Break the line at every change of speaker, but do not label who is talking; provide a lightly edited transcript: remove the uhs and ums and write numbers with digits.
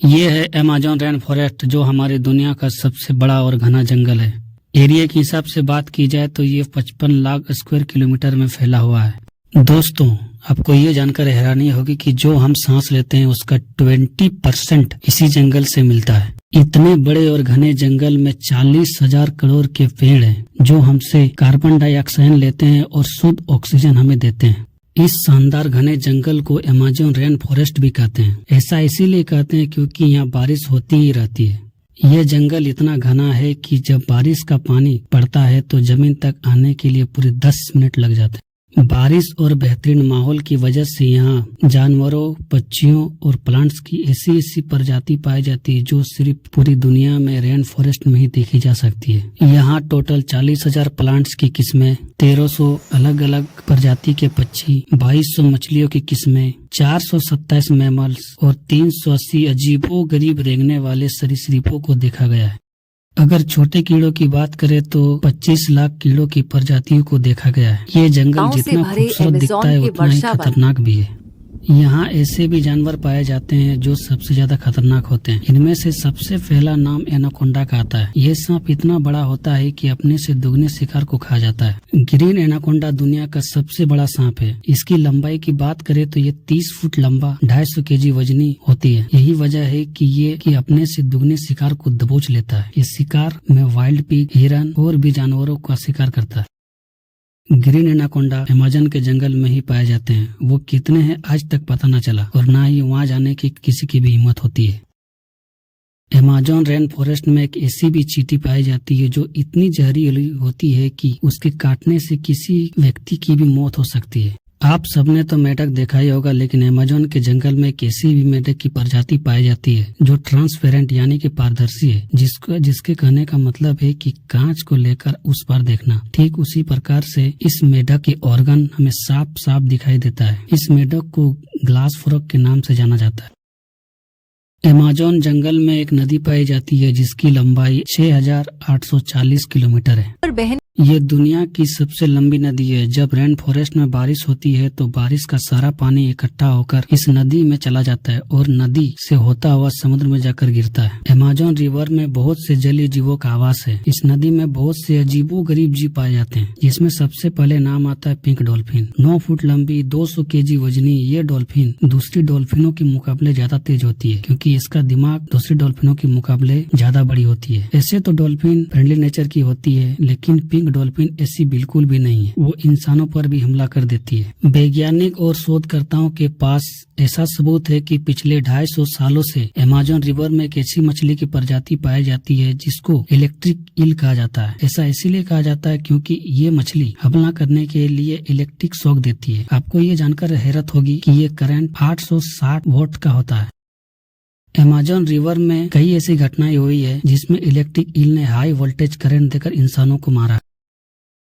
ये है Amazon rain forest, जो हमारी दुनिया का सबसे बड़ा और घना जंगल है। एरिया के हिसाब से बात की जाए तो ये 55 लाख स्क्वायर किलोमीटर में फैला हुआ है। दोस्तों, आपको ये जानकर हैरानी होगी कि जो हम सांस लेते हैं उसका 20% इसी जंगल से मिलता है। इतने बड़े और घने जंगल में 40,000 करोड़ के पेड़ हैं, जो हमसे कार्बन डाइऑक्साइड लेते हैं और शुद्ध ऑक्सीजन हमें देते हैं। इस शानदार घने जंगल को अमेज़न रेन फॉरेस्ट भी कहते हैं। ऐसा इसीलिए कहते हैं क्योंकि यहाँ बारिश होती ही रहती है। यह जंगल इतना घना है कि जब बारिश का पानी पड़ता है तो जमीन तक आने के लिए पूरे 10 मिनट लग जाते हैं। बारिश और बेहतरीन माहौल की वजह से यहाँ जानवरों, पक्षियों और प्लांट्स की ऐसी प्रजाति पाई जाती है जो सिर्फ पूरी दुनिया में रेन फॉरेस्ट में ही देखी जा सकती है। यहाँ टोटल 40,000 प्लांट्स की किस्में, 1300 अलग अलग प्रजाति के पक्षी, 2200 मछलियों की किस्में, 427 मैमल्स और 380 अजीबोगरीब रेंगने वाले सरीसृपों को देखा गया है। अगर छोटे कीड़ों की बात करें तो 25 लाख कीड़ों की प्रजातियों को देखा गया है। ये जंगल जितना खूबसूरत दिखता है उतना ही खतरनाक भी है। यहाँ ऐसे भी जानवर पाए जाते हैं जो सबसे ज्यादा खतरनाक होते हैं। इनमें से सबसे पहला नाम एनाकोंडा का आता है। ये सांप इतना बड़ा होता है कि अपने से दुगने शिकार को खा जाता है। ग्रीन एनाकोंडा दुनिया का सबसे बड़ा सांप है। इसकी लंबाई की बात करें तो ये 30 फुट लंबा, 250 केजी वजनी होती है। यही वजह है कि अपने से दुगने शिकार को दबोच लेता है। ये शिकार में वाइल्ड पिग, हिरन और भी जानवरों का शिकार करता है। ग्रीन एनाकोंडा अमेज़न के जंगल में ही पाए जाते हैं। वो कितने हैं आज तक पता न चला और ना ही वहां जाने की किसी की भी हिम्मत होती है। अमेज़न रेन फॉरेस्ट में एक ऐसी भी चींटी पाई जाती है जो इतनी जहरीली होती है कि उसके काटने से किसी व्यक्ति की भी मौत हो सकती है। आप सबने तो मेढक देखा ही होगा, लेकिन अमेज़न के जंगल में किसी भी मेढक की प्रजाति पाई जाती है जो ट्रांसपेरेंट यानी कि पारदर्शी है, जिसके कहने का मतलब है कि कांच को लेकर उस पर देखना। ठीक उसी प्रकार से इस मेढक के ऑर्गन हमें साफ साफ दिखाई देता है। इस मेढक को ग्लास फ्रॉग के नाम से जाना जाता है। अमेज़न जंगल में एक नदी पाई जाती है जिसकी लंबाई 6,840 किलोमीटर है। ये दुनिया की सबसे लंबी नदी है। जब रेन फॉरेस्ट में बारिश होती है तो बारिश का सारा पानी इकट्ठा होकर इस नदी में चला जाता है और नदी से होता हुआ समुद्र में जाकर गिरता है। अमेज़न रिवर में बहुत से जलीय जीवों का आवास है। इस नदी में बहुत से अजीबोगरीब जीव पाए जाते हैं, जिसमें सबसे पहले नाम आता है पिंक डॉल्फिन। 9 फुट लंबी, 200 केजी वजनी ये डॉल्फिन दूसरी डॉल्फिनों के मुकाबले ज्यादा तेज होती है, क्योंकि इसका दिमाग दूसरी डॉल्फिनों के मुकाबले ज्यादा बड़ी होती है। ऐसे तो डॉल्फिन फ्रेंडली नेचर की होती है, लेकिन पिंक डॉल्फिन ऐसी बिल्कुल भी नहीं है। वो इंसानों पर भी हमला कर देती है। वैज्ञानिक और शोधकर्ताओं के पास ऐसा सबूत है कि पिछले 250 सालों से अमेज़न रिवर में एक ऐसी मछली की प्रजाति पाई जाती है जिसको इलेक्ट्रिक ईल कहा जाता है। ऐसा इसीलिए कहा जाता है क्योंकि ये मछली हमला करने के लिए इलेक्ट्रिक शॉक देती है। आपको ये जानकर हैरत होगी कि ये करंट 860 वोल्ट का होता है। अमेज़न रिवर में कई ऐसी घटनाएं हुई है जिसमें इलेक्ट्रिक ईल ने हाई वोल्टेज करंट देकर इंसानों को मारा।